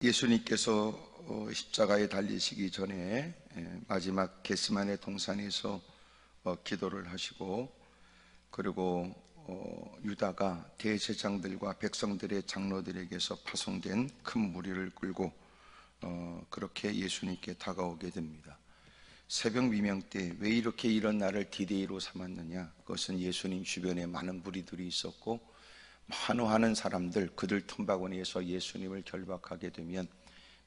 예수님께서 십자가에 달리시기 전에 마지막 겟세마네 동산에서 기도를 하시고, 그리고 유다가 대제사장들과 백성들의 장로들에게서 파송된 큰 무리를 끌고 그렇게 예수님께 다가오게 됩니다. 새벽 미명 때 왜 이렇게 이런 날을 디데이로 삼았느냐? 그것은 예수님 주변에 많은 무리들이 있었고, 환호하는 사람들, 그들 틈바구니에서 예수님을 결박하게 되면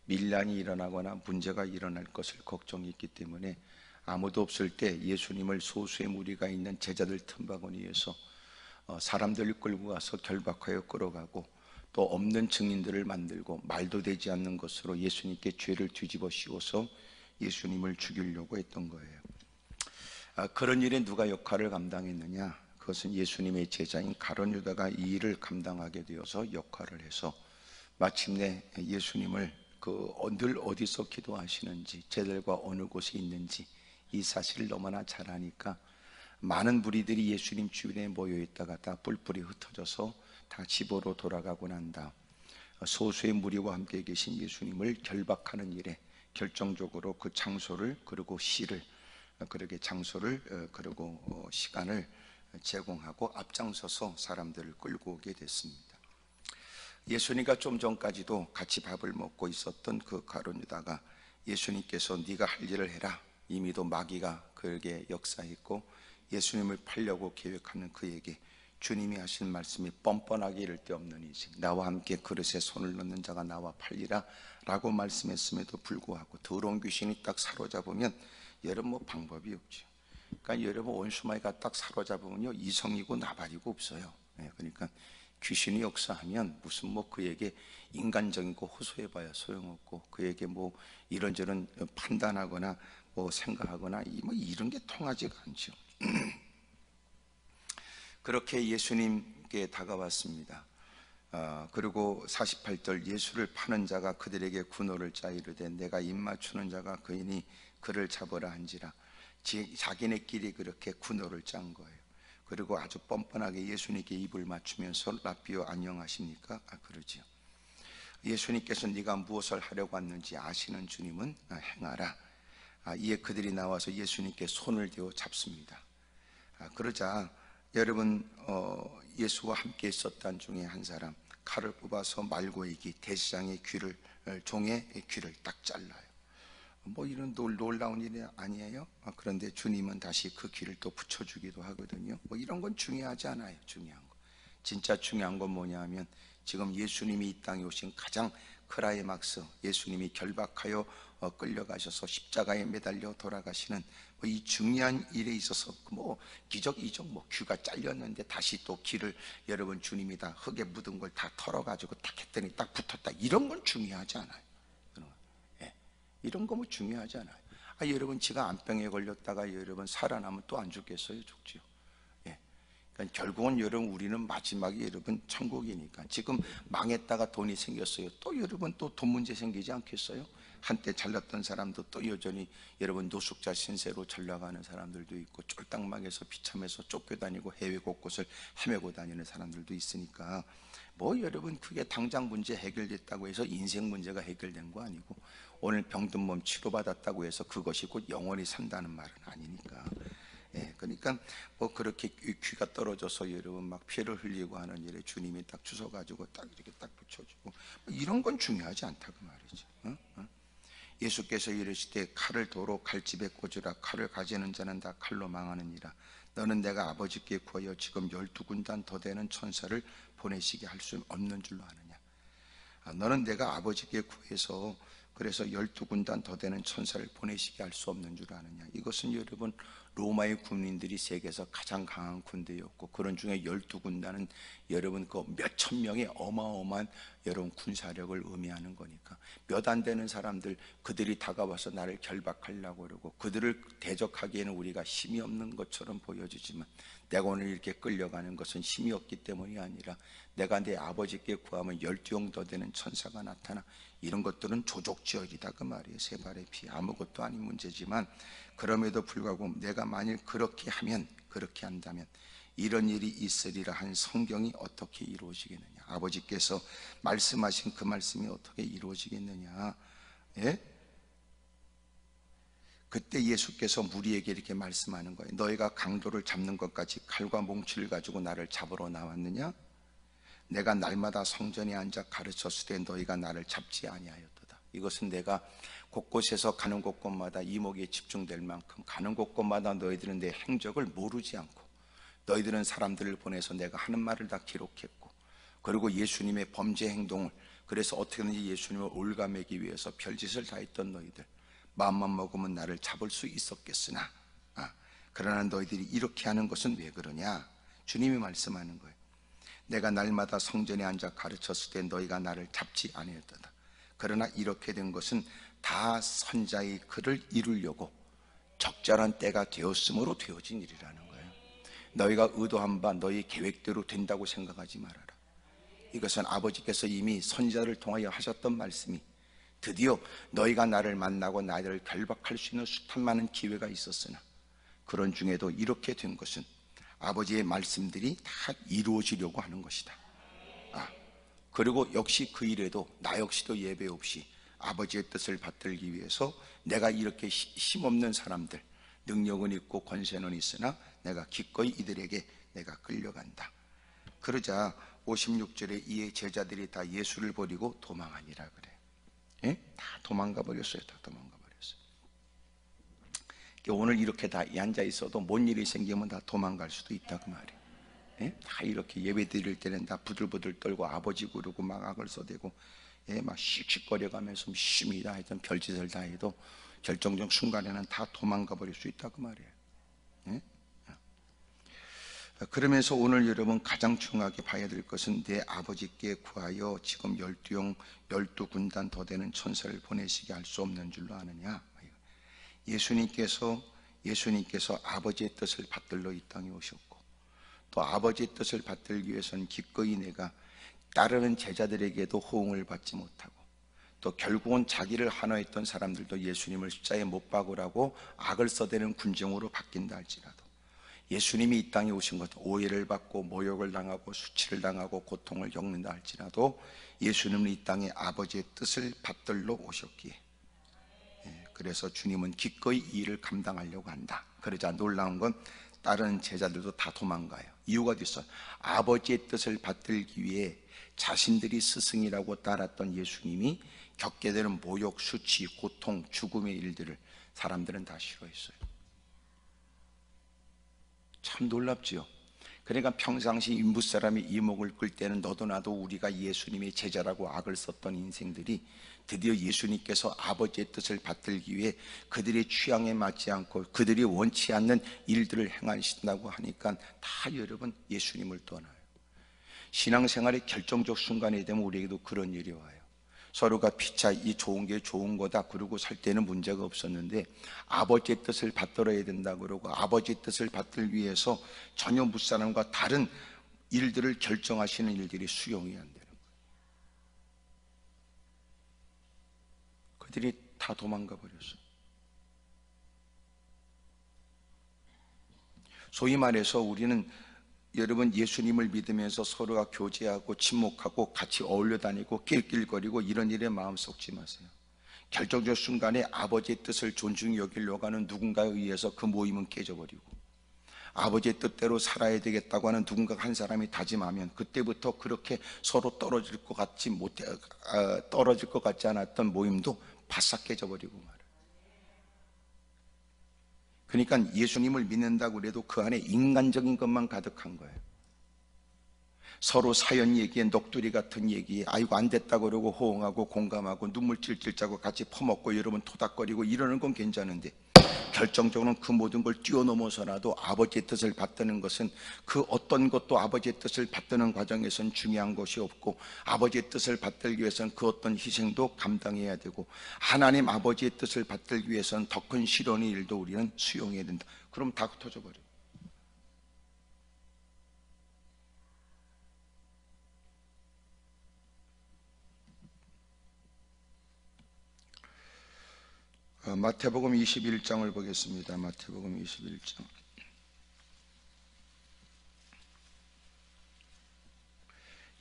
밀란이 일어나거나 문제가 일어날 것을 걱정이 있기 때문에 아무도 없을 때 예수님을 소수의 무리가 있는 제자들 틈바구니에서 사람들을 끌고 가서 결박하여 끌어가고, 또 없는 증인들을 만들고 말도 되지 않는 것으로 예수님께 죄를 뒤집어 씌워서 예수님을 죽이려고 했던 거예요. 그런 일에 누가 역할을 감당했느냐? 그것은 예수님의 제자인 가룟 유다가 이 일을 감당하게 되어서 역할을 해서 마침내 예수님을 늘 어디서 기도하시는지, 제자들과 어느 곳에 있는지 이 사실을 너무나 잘 아니까 많은 무리들이 예수님 주변에 모여 있다가 다 뿔뿔이 흩어져서 다 집으로 돌아가고 난 다음 소수의 무리와 함께 계신 예수님을 결박하는 일에 결정적으로 그 장소를, 그리고 시를, 그렇게 장소를 그리고 시간을 제공하고 앞장서서 사람들을 끌고 오게 됐습니다. 예수님과 좀 전까지도 같이 밥을 먹고 있었던 그 가룟 유다가 예수님께서 네가 할 일을 해라, 이미도 마귀가 그에게 역사했고 예수님을 팔려고 계획하는 그에게 주님이 하신 말씀이 뻔뻔하게 이를 데 없는 이지 나와 함께 그릇에 손을 넣는 자가 나와 팔리라 라고 말씀했음에도 불구하고 더러운 귀신이 딱 사로잡으면 여러분 방법이 없죠. 그러니까 여러분 원수마귀가 딱 사로잡으면요 이성이고 나발이고 없어요. 그러니까 귀신이 역사하면 무슨 그에게 인간적이고 호소해봐야 소용없고, 그에게 이런저런 판단하거나 생각하거나 이런 게 통하지가 않죠. 그렇게 예수님께 다가왔습니다. 그리고 48절, 예수를 파는 자가 그들에게 군호를 짜 이르되 내가 입맞추는 자가 그이니 그를 잡으라 한지라. 자기네끼리 그렇게 군호를 짠 거예요. 그리고 아주 뻔뻔하게 예수님께 입을 맞추면서 라삐오 안녕하십니까? 그러지요. 예수님께서 네가 무엇을 하려고 왔는지 아시는 주님은 행하라. 이에 그들이 나와서 예수님께 손을 대어 잡습니다. 그러자 여러분 예수와 함께 있었던 중에 한 사람 칼을 뽑아서 말고이기 대제사장의 귀를, 종의 귀를 딱 잘라요. 이런 놀라운 일이 아니에요? 그런데 주님은 다시 그 귀를 또 붙여주기도 하거든요. 이런 건 중요하지 않아요. 중요한 거, 진짜 중요한 건 뭐냐면 지금 예수님이 이 땅에 오신 가장 크라이막스, 예수님이 결박하여 끌려가셔서 십자가에 매달려 돌아가시는 이 중요한 일에 있어서 기적 이적 귀가 잘렸는데 다시 또 귀를 여러분 주님이 다 흙에 묻은 걸 다 털어가지고 딱 했더니 딱 붙었다, 이런 건 중요하지 않아요. 이런 거 중요하지 않아요. 여러분 지가 암병에 걸렸다가 여러분 살아나면 또 안 죽겠어요? 죽지요. 그러니까 결국은 여러분 우리는 마지막에 여러분 천국이니까, 지금 망했다가 돈이 생겼어요. 또 여러분 또 돈 문제 생기지 않겠어요? 한때 잘났던 사람도 또 여전히 여러분 노숙자 신세로 전락하는 사람들도 있고, 쫄딱망에서 비참해서 쫓겨다니고 해외 곳곳을 헤매고 다니는 사람들도 있으니까 여러분 그게 당장 문제 해결됐다고 해서 인생 문제가 해결된 거 아니고, 오늘 병든 몸 치료받았다고 해서 그것이 곧 영원히 산다는 말은 아니니까. 그러니까 그렇게 귀가 떨어져서 여러분 피를 흘리고 하는 일에 주님이 딱 주워가지고 딱 이렇게 딱 붙여주고 이런 건 중요하지 않다고 말이죠. 예수께서 이르시되 칼을 도로 칼집에 꽂으라. 칼을 가지는 자는 다 칼로 망하느니라. 너는 내가 아버지께 구하여 지금 12군단 더 되는 천사를 보내시게 할 수 없는 줄로 아느냐? 너는 내가 아버지께 구해서 그래서 12군단 더 되는 천사를 보내시게 할 수 없는 줄 아느냐? 이것은 여러분 로마의 군인들이 세계에서 가장 강한 군대였고, 그런 중에 12군단은 여러분 몇천 명의 어마어마한 여러분 군사력을 의미하는 거니까, 몇 안 되는 사람들, 그들이 다가와서 나를 결박하려고 그러고 그들을 대적하기에는 우리가 힘이 없는 것처럼 보여지지만, 내가 오늘 이렇게 끌려가는 것은 힘이 없기 때문이 아니라 내가 내 아버지께 구하면 12용 더 되는 천사가 나타나. 이런 것들은 조족지역이다 그 말이에요. 세 발의 피, 아무것도 아닌 문제지만, 그럼에도 불구하고 내가 만일 그렇게 한다면 이런 일이 있으리라 한 성경이 어떻게 이루어지겠느냐? 아버지께서 말씀하신 그 말씀이 어떻게 이루어지겠느냐? 예? 그때 예수께서 무리에게 이렇게 말씀하는 거예요. 너희가 강도를 잡는 것까지 칼과 몽치를 가지고 나를 잡으러 나왔느냐? 내가 날마다 성전에 앉아 가르쳤을 때 너희가 나를 잡지 아니하였도다. 이것은 내가 곳곳에서 가는 곳곳마다 이목에 집중될 만큼 가는 곳곳마다 너희들은 내 행적을 모르지 않고, 너희들은 사람들을 보내서 내가 하는 말을 다 기록했고, 그리고 예수님의 범죄 행동을, 그래서 어떻게든지 예수님을 올가매기 위해서 별짓을 다 했던 너희들, 마음만 먹으면 나를 잡을 수 있었겠으나 그러나 너희들이 이렇게 하는 것은 왜 그러냐? 주님이 말씀하는 거예요. 내가 날마다 성전에 앉아 가르쳤을 때 너희가 나를 잡지 아니했도다. 그러나 이렇게 된 것은 다 선자의 글을 이루려고 적절한 때가 되었으므로 되어진 일이라는 거예요. 너희가 의도한 바 너희 계획대로 된다고 생각하지 말아라. 이것은 아버지께서 이미 선자를 통하여 하셨던 말씀이 드디어 너희가 나를 만나고 나를 결박할 수 있는 숱한 많은 기회가 있었으나 그런 중에도 이렇게 된 것은 아버지의 말씀들이 다 이루어지려고 하는 것이다. 그리고 역시 그 일에도 나 역시도 예배 없이 아버지의 뜻을 받들기 위해서 내가 이렇게 힘없는 사람들, 능력은 있고 권세는 있으나 내가 기꺼이 이들에게 내가 끌려간다. 그러자 56절에 이에 제자들이 다 예수를 버리고 도망하니라 그래. 예? 다 도망가 버렸어요. 다 도망가 버렸어요. 오늘 이렇게 다 앉아 있어도 뭔 일이 생기면 다 도망갈 수도 있다 그 말이에요. 예? 다 이렇게 예배 드릴 때는 다 부들부들 떨고 아버지 부르고 막 악을 써대고, 예? 막 씩씩거려가면서 심이다 하여튼 별짓을 다 해도 결정적 순간에는 다 도망가 버릴 수 있다 그 말이에요. 예? 그러면서 오늘 여러분 가장 중요하게 봐야 될 것은 내 아버지께 구하여 지금 12군단 더 되는 천사를 보내시게 할 수 없는 줄로 아느냐. 예수님께서 아버지의 뜻을 받들러 이 땅에 오셨고, 또 아버지의 뜻을 받들기 위해서는 기꺼이 내가 따르는 제자들에게도 호응을 받지 못하고, 또 결국은 자기를 하나했던 사람들도 예수님을 십자가에 못 박으라고 악을 써대는 군정으로 바뀐다 할지라도 예수님이 이 땅에 오신 것, 오해를 받고 모욕을 당하고 수치를 당하고 고통을 겪는다 할지라도 예수님은 이 땅에 아버지의 뜻을 받들러 오셨기에, 그래서 주님은 기꺼이 이 일을 감당하려고 한다. 그러자 놀라운 건 다른 제자들도 다 도망가요. 이유가 있어요. 아버지의 뜻을 받들기 위해 자신들이 스승이라고 따랐던 예수님이 겪게 되는 모욕, 수치, 고통, 죽음의 일들을 사람들은 다 싫어했어요. 참 놀랍지요. 그러니까 평상시 인부 사람이 이목을 끌 때는 너도 나도 우리가 예수님의 제자라고 악을 썼던 인생들이 드디어 예수님께서 아버지의 뜻을 받들기 위해 그들의 취향에 맞지 않고 그들이 원치 않는 일들을 행하신다고 하니까 다 여러분 예수님을 떠나요. 신앙생활의 결정적 순간이 되면 우리에게도 그런 일이 와요. 서로가 피차 이 좋은 게 좋은 거다 그러고 살 때는 문제가 없었는데 아버지의 뜻을 받들어야 된다 그러고 아버지의 뜻을 받들기 위해서 전혀 무사람과 다른 일들을 결정하시는 일들이 수용이 안 되는 거예요. 그들이 다 도망가 버렸어요. 소위 말해서 우리는 여러분 예수님을 믿으면서 서로가 교제하고 친목하고 같이 어울려 다니고 낄낄거리고 이런 일에 마음 쏟지 마세요. 결정적 순간에 아버지의 뜻을 존중히 여기려고 하는 누군가에 의해서 그 모임은 깨져버리고 아버지의 뜻대로 살아야 되겠다고 하는 누군가 한 사람이 다짐하면 그때부터 그렇게 서로 떨어질 것 같지 않았던 모임도 바싹 깨져버리고 말아요. 그러니까 예수님을 믿는다고 그래도 그 안에 인간적인 것만 가득한 거예요. 서로 사연 얘기에 녹두리 같은 얘기에 아이고 안 됐다 그러고 호응하고 공감하고 눈물 찔찔 짜고 같이 퍼먹고 여러분 토닥거리고 이러는 건 괜찮은데 결정적으로는 그 모든 걸 뛰어넘어서라도 아버지의 뜻을 받드는 것은 그 어떤 것도 아버지의 뜻을 받드는 과정에서는 중요한 것이 없고 아버지의 뜻을 받들기 위해서는 그 어떤 희생도 감당해야 되고 하나님 아버지의 뜻을 받들기 위해서는 더 큰 시련의 일도 우리는 수용해야 된다. 그럼 다 흩어져 버려요. 마태복음 21장을 보겠습니다. 마태복음 21장.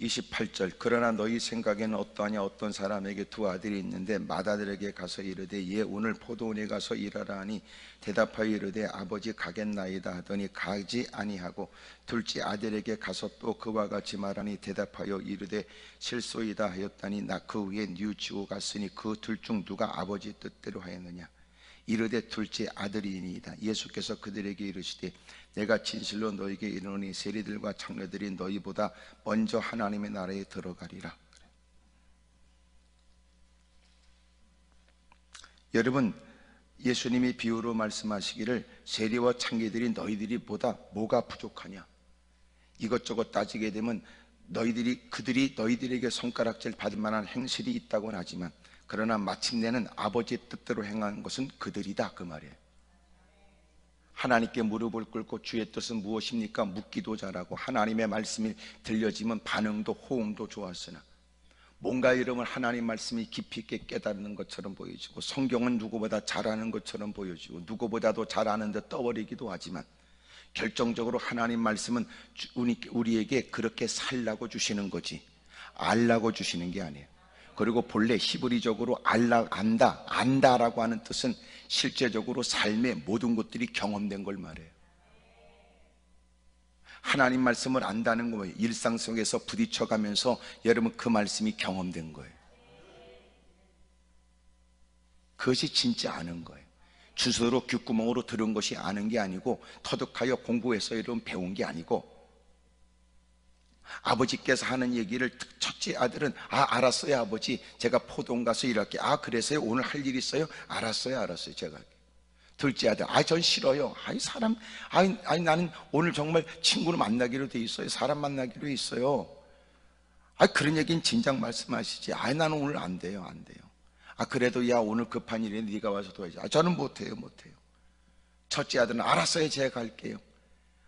28절 그러나 너희 생각에는 어떠하냐 어떤 사람에게 두 아들이 있는데 맏아들에게 가서 이르되 얘 오늘 포도원에 가서 일하라 하니 대답하여 이르되 아버지 가겠나이다 하더니 가지 아니하고 둘째 아들에게 가서 또 그와 같이 말하니 대답하여 이르되 실소이다 하였다니 나 그 후에 뉘우치고 갔으니 그 둘 중 누가 아버지 뜻대로 하였느냐 이르되 둘째 아들이니이다. 예수께서 그들에게 이르시되 내가 진실로 너희에게 이르노니 세리들과 창녀들이 너희보다 먼저 하나님의 나라에 들어가리라. 여러분, 예수님이 비유로 말씀하시기를 세리와 창녀들이 너희들이 보다 뭐가 부족하냐, 이것저것 따지게 되면 그들이 너희들에게 손가락질 받을 만한 행실이 있다고는 하지만 그러나 마침내는 아버지의 뜻대로 행한 것은 그들이다, 그 말이에요. 하나님께 무릎을 꿇고 주의 뜻은 무엇입니까? 묻기도 잘하고 하나님의 말씀이 들려지면 반응도 호응도 좋았으나 뭔가 이름을 하나님 말씀이 깊이 있게 깨닫는 것처럼 보여지고 성경은 누구보다 잘하는 것처럼 보여지고 누구보다도 잘하는 데 떠버리기도 하지만 결정적으로 하나님 말씀은 우리에게 그렇게 살라고 주시는 거지 알라고 주시는 게 아니에요. 그리고 본래 히브리적으로 안다라고 하는 뜻은 실제적으로 삶의 모든 것들이 경험된 걸 말해요. 하나님 말씀을 안다는 거예요. 일상 속에서 부딪혀가면서 여러분 그 말씀이 경험된 거예요. 그것이 진짜 아는 거예요. 주소로 귓구멍으로 들은 것이 아는 게 아니고 터득하여 공부해서 이런 배운 게 아니고 아버지께서 하는 얘기를 첫째 아들은 알았어요 아버지 제가 포도원 가서 일할게. 그래서요 오늘 할 일 있어요? 알았어요 제가 할게요. 둘째 아들 전 싫어요. 나는 오늘 정말 친구를 만나기로 돼 있어요. 사람 만나기로 있어요. 그런 얘기는 진작 말씀하시지. 나는 오늘 안 돼요. 그래도 야 오늘 급한 일에 네가 와서 도와줘. 저는 못해요. 첫째 아들은 알았어요 제가 갈게요.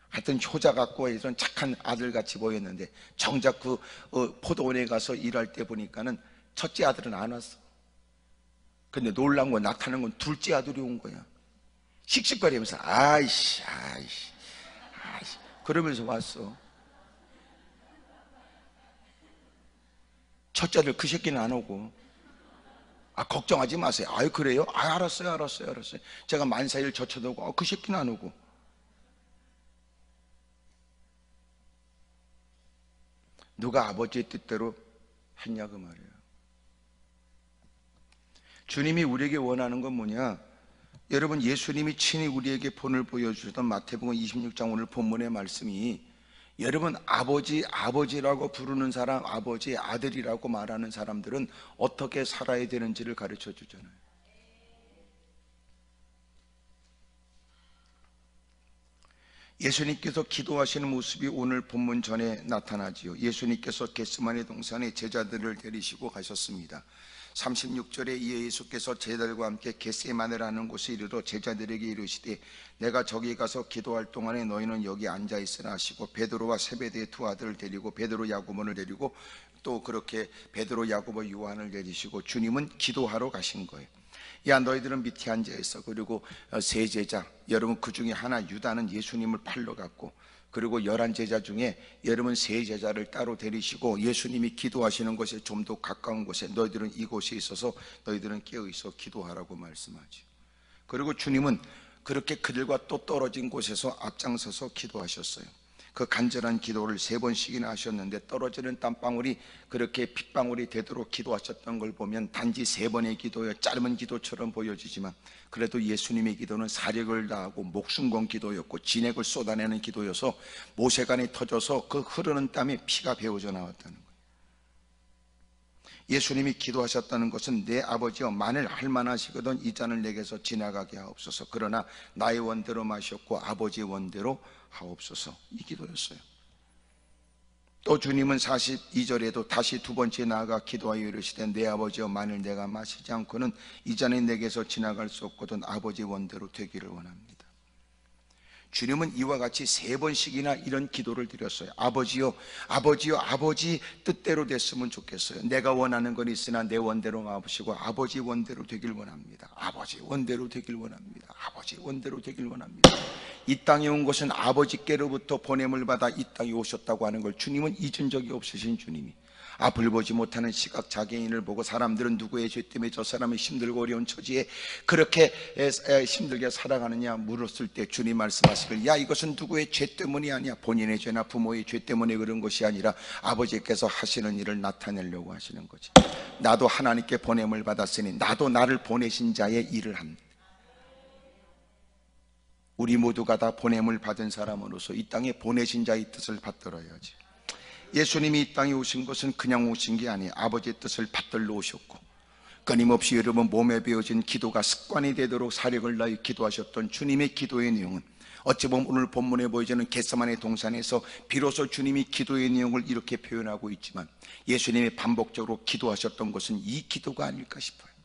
하여튼 효자 같고 이런 착한 아들같이 보였는데 정작 그 포도원에 가서 일할 때 보니까는 첫째 아들은 안 왔어. 근데 놀란 건 나타난 건 둘째 아들이 온 거야. 씩씩거리면서 아이씨 그러면서 왔어. 첫째 아들 그 새끼는 안 오고 걱정하지 마세요. 그래요? 알았어요. 제가 만사일 젖혀두고 그 새끼는 안 오고. 누가 아버지의 뜻대로 했냐 그 말이에요. 주님이 우리에게 원하는 건 뭐냐? 여러분 예수님이 친히 우리에게 본을 보여주셨던 마태복음 26장 오늘 본문의 말씀이 여러분 아버지라고 부르는 사람, 아버지 아들이라고 말하는 사람들은 어떻게 살아야 되는지를 가르쳐 주잖아요. 예수님께서 기도하시는 모습이 오늘 본문 전에 나타나지요. 예수님께서 겟세마네 동산에 제자들을 데리시고 가셨습니다. 36절에 이에 예수께서 제자들과 함께 겟세마네라는 곳에 이르러 제자들에게 이르시되 내가 저기 가서 기도할 동안에 너희는 여기 앉아 있으라 하시고 베드로와 세베대의 두 아들을 데리고 베드로 야고보를 데리고 또 그렇게 베드로 야고보 요한을 데리시고 주님은 기도하러 가신 거예요. 야 너희들은 밑에 앉아있어. 그리고 세 제자 여러분 그 중에 하나 유다는 예수님을 팔러 갔고 그리고 11제자 중에 여러분 세 제자를 따로 데리시고 예수님이 기도하시는 곳에 좀 더 가까운 곳에 너희들은 이곳에 있어서 너희들은 깨어있어 기도하라고 말씀하죠. 그리고 주님은 그렇게 그들과 또 떨어진 곳에서 앞장서서 기도하셨어요. 그 간절한 기도를 3번씩이나 하셨는데 떨어지는 땀방울이 그렇게 핏방울이 되도록 기도하셨던 걸 보면 단지 3번의 기도여 짧은 기도처럼 보여지지만 그래도 예수님의 기도는 사력을 다하고 목숨 건 기도였고 진액을 쏟아내는 기도여서 모세간이 터져서 그 흐르는 땀에 피가 배어져 나왔다는 거예요. 예수님이 기도하셨다는 것은 내 아버지여 만일 할만하시거든 이 잔을 내게서 지나가게 하옵소서. 그러나 나의 원대로 마셨고 아버지의 원대로 하옵소서. 이 기도였어요. 또 주님은 42절에도 다시 두 번째 나아가 기도하여 이르시되 내 아버지여 만일 내가 마시지 않고는 이 잔이 내게서 지나갈 수 없거든 아버지의 원대로 되기를 원합니다. 주님은 이와 같이 3번씩이나 이런 기도를 드렸어요. 아버지요, 아버지요, 아버지 뜻대로 됐으면 좋겠어요. 내가 원하는 건 있으나 내 원대로 마옵시고 아버지 원대로 되길 원합니다. 아버지 원대로 되길 원합니다. 아버지 원대로 되길 원합니다. 이 땅에 온 것은 아버지께로부터 보냄을 받아 이 땅에 오셨다고 하는 걸 주님은 잊은 적이 없으신 주님이, 앞을 보지 못하는 시각장애인을 보고 사람들은 누구의 죄 때문에 저 사람이 힘들고 어려운 처지에 그렇게 힘들게 살아가느냐 물었을 때 주님 말씀하시길, 야, 이것은 누구의 죄 때문이 아니야. 본인의 죄나 부모의 죄 때문에 그런 것이 아니라 아버지께서 하시는 일을 나타내려고 하시는 거지. 나도 하나님께 보냄을 받았으니 나도 나를 보내신 자의 일을 합니다. 우리 모두가 다 보냄을 받은 사람으로서 이 땅에 보내신 자의 뜻을 받들어야지. 예수님이 이 땅에 오신 것은 그냥 오신 게 아니에요. 아버지의 뜻을 받들러 오셨고, 끊임없이 여러분 몸에 배어진 기도가 습관이 되도록 사력을 다해 기도하셨던 주님의 기도의 내용은 어찌 보면 오늘 본문에 보여지는 겟세마네 동산에서 비로소 주님이 기도의 내용을 이렇게 표현하고 있지만 예수님이 반복적으로 기도하셨던 것은 이 기도가 아닐까 싶어요.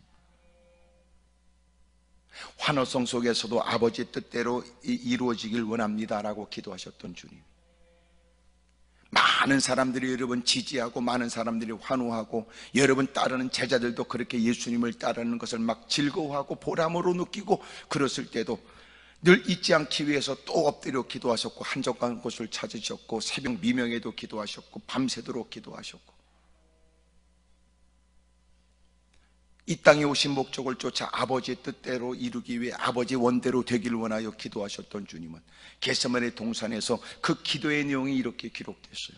환호성 속에서도 아버지의 뜻대로 이루어지길 원합니다라고 기도하셨던 주님, 많은 사람들이 여러분 지지하고 많은 사람들이 환호하고 여러분 따르는 제자들도 그렇게 예수님을 따르는 것을 막 즐거워하고 보람으로 느끼고 그랬을 때도 늘 잊지 않기 위해서 또 엎드려 기도하셨고 한적한 곳을 찾으셨고 새벽 미명에도 기도하셨고 밤새도록 기도하셨고, 이 땅에 오신 목적을 쫓아 아버지의 뜻대로 이루기 위해 아버지 원대로 되기를 원하여 기도하셨던 주님은 겟세마네 동산에서 그 기도의 내용이 이렇게 기록됐어요.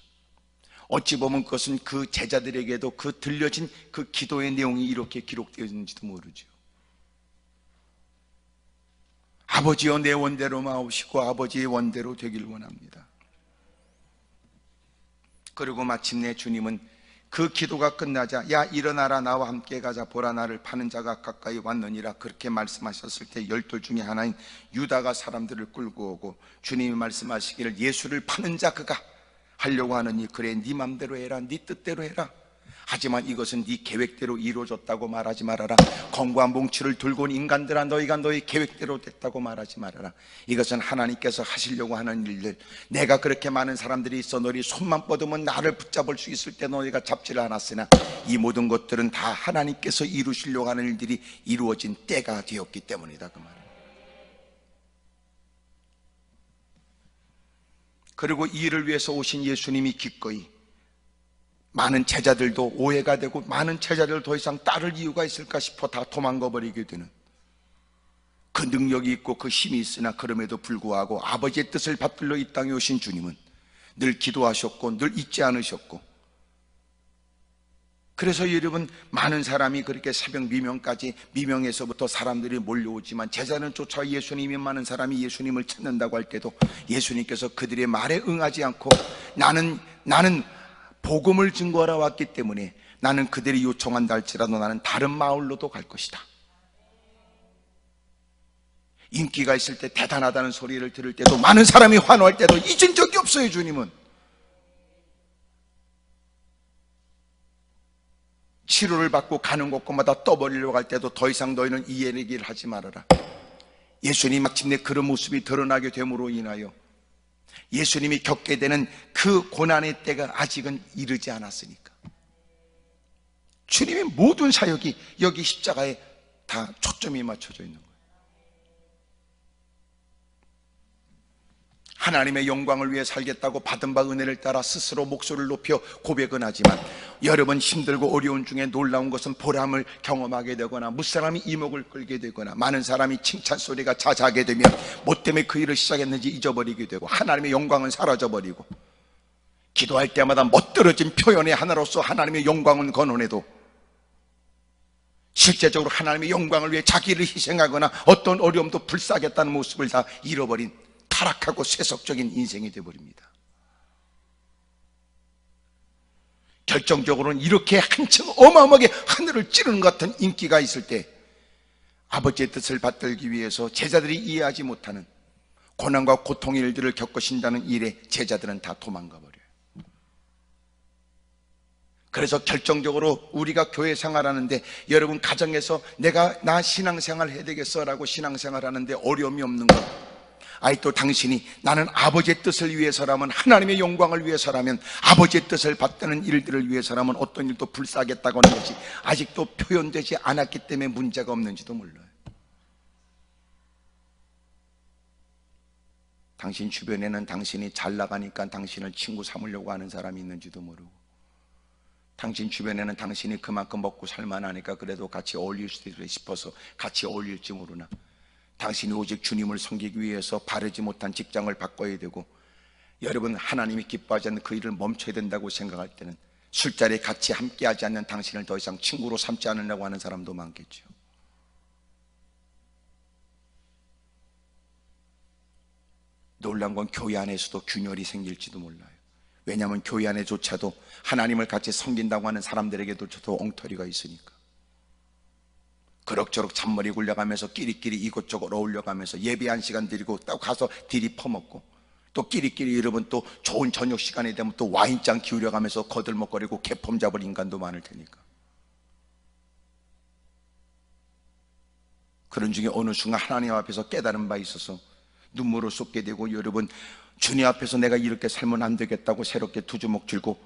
어찌 보면 그것은 그 제자들에게도 그 들려진 그 기도의 내용이 이렇게 기록되었는지도 모르죠. 아버지여 내 원대로 마옵시고 아버지의 원대로 되기를 원합니다. 그리고 마침내 주님은 그 기도가 끝나자 야 일어나라 나와 함께 가자 보라 나를 파는 자가 가까이 왔느니라 그렇게 말씀하셨을 때 12 중에 하나인 유다가 사람들을 끌고 오고 주님이 말씀하시기를 예수를 파는 자 그가 하려고 하느니 그래 네 맘대로 해라 네 뜻대로 해라. 하지만 이것은 네 계획대로 이루어졌다고 말하지 말아라. 검과 몽치를 들고 온 인간들아 너희가 너희 계획대로 됐다고 말하지 말아라. 이것은 하나님께서 하시려고 하는 일들, 내가 그렇게 많은 사람들이 있어 너희 손만 뻗으면 나를 붙잡을 수 있을 때 너희가 잡지를 않았으나 이 모든 것들은 다 하나님께서 이루시려고 하는 일들이 이루어진 때가 되었기 때문이다 그 말이에요. 그리고 이 일을 위해서 오신 예수님이 기꺼이 많은 제자들도 오해가 되고 많은 제자들 더 이상 따를 이유가 있을까 싶어 다 도망가 버리게 되는 그 능력이 있고 그 힘이 있으나 그럼에도 불구하고 아버지의 뜻을 받들러 이 땅에 오신 주님은 늘 기도하셨고 늘 잊지 않으셨고, 그래서 여러분 많은 사람이 그렇게 새벽 미명까지 미명에서부터 사람들이 몰려오지만 제자는 쫓아 예수님이 많은 사람이 예수님을 찾는다고 할 때도 예수님께서 그들의 말에 응하지 않고 나는 복음을 증거하러 왔기 때문에 나는 그들이 요청한다 할지라도 나는 다른 마을로도 갈 것이다. 인기가 있을 때 대단하다는 소리를 들을 때도 많은 사람이 환호할 때도 잊은 적이 없어요. 주님은 치료를 받고 가는 곳마다 떠버리려고 할 때도 더 이상 너희는 이 얘기를 하지 말아라. 예수님 마침내 그런 모습이 드러나게 됨으로 인하여 예수님이 겪게 되는 그 고난의 때가 아직은 이르지 않았으니까 주님의 모든 사역이 여기 십자가에 다 초점이 맞춰져 있는 거예요. 하나님의 영광을 위해 살겠다고 받은 바 은혜를 따라 스스로 목소리를 높여 고백은 하지만 여러분 힘들고 어려운 중에 놀라운 것은 보람을 경험하게 되거나 무사람이 이목을 끌게 되거나 많은 사람이 칭찬 소리가 자자하게 되면 뭐 때문에 그 일을 시작했는지 잊어버리게 되고 하나님의 영광은 사라져버리고 기도할 때마다 멋들어진 표현의 하나로서 하나님의 영광은 건원해도 실제적으로 하나님의 영광을 위해 자기를 희생하거나 어떤 어려움도 불사하겠다는 모습을 다 잃어버린 타락하고 세속적인 인생이 되어버립니다. 결정적으로는 이렇게 한층 어마어마하게 하늘을 찌르는 것 같은 인기가 있을 때 아버지의 뜻을 받들기 위해서 제자들이 이해하지 못하는 고난과 고통의 일들을 겪으신다는 일에 제자들은 다 도망가 버려요. 그래서 결정적으로 우리가 교회 생활하는데 여러분 가정에서 나 신앙생활 해야 되겠어 라고 신앙생활 하는데 어려움이 없는 것, 또 당신이 나는 아버지의 뜻을 위해서라면, 하나님의 영광을 위해서라면, 아버지의 뜻을 받드는 일들을 위해서라면 어떤 일도 불사하겠다고 하는 것이 아직도 표현되지 않았기 때문에 문제가 없는지도 몰라요. 당신 주변에는 당신이 잘 나가니까 당신을 친구 삼으려고 하는 사람이 있는지도 모르고, 당신 주변에는 당신이 그만큼 먹고 살만하니까 그래도 같이 어울릴 수도 있을 싶어서 같이 어울릴지 모르나, 당신이 오직 주님을 섬기기 위해서 바르지 못한 직장을 바꿔야 되고, 여러분 하나님이 기뻐하지 않는 그 일을 멈춰야 된다고 생각할 때는 술자리에 같이 함께하지 않는 당신을 더 이상 친구로 삼지 않으려고 하는 사람도 많겠죠. 놀란 건 교회 안에서도 균열이 생길지도 몰라요. 왜냐하면 교회 안에조차도 하나님을 같이 섬긴다고 하는 사람들에게도 엉터리가 있으니까. 그럭저럭 잔머리 굴려가면서 끼리끼리 이곳저곳 어울려가면서 예배 한 시간 드리고 또 가서 디리 퍼먹고, 또 끼리끼리 여러분 또 좋은 저녁 시간이 되면 또 와인잔 기울여가면서 거들먹거리고 개폼 잡을 인간도 많을 테니까. 그런 중에 어느 순간 하나님 앞에서 깨달은 바 있어서 눈물을 쏟게 되고, 여러분 주님 앞에서 내가 이렇게 살면 안 되겠다고 새롭게 두 주먹 쥐고